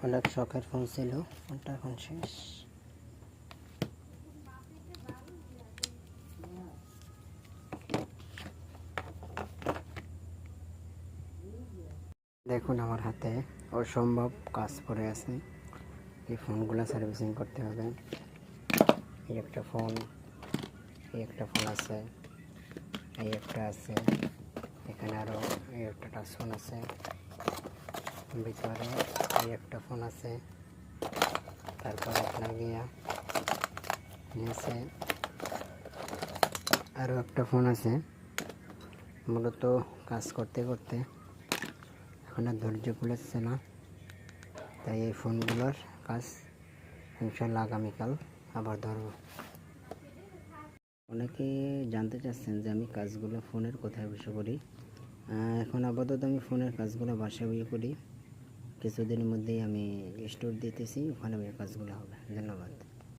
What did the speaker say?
অনেক শখের ফোন ছিল, ফোনটা এখন শেষ। দেখুন আমার হাতে অসম্ভব কাজ পড়ে আছে। এই ফোনগুলো সার্ভিসিং করতে হবে। এই একটা ফোন, এই একটা ফোন আছে, এই একটা আছে, এখানে আরও এই একটা টাচ ফোন আছে, ভিতরে এই একটা ফোন আছে, তারপর আপনার গিয়া নিচে আরও একটা ফোন আছে। মূলত কাজ করতে করতে এখন আর ধৈর্য কুলাচ্ছে না, তাই এই ফোনগুলোর কাজ ইনশাল্লাহ আগামীকাল আবার ধরব। অনেকে জানতে চাচ্ছেন যে আমি কাজগুলো ফোনের কোথায় বসে করি। এখন আপাতত আমি ফোনের কাজগুলো বাসায় বসে করি। কিছুদিনের মধ্যেই আমি স্টোর দিতেছি, ওখানে কাজগুলো হবে। ধন্যবাদ।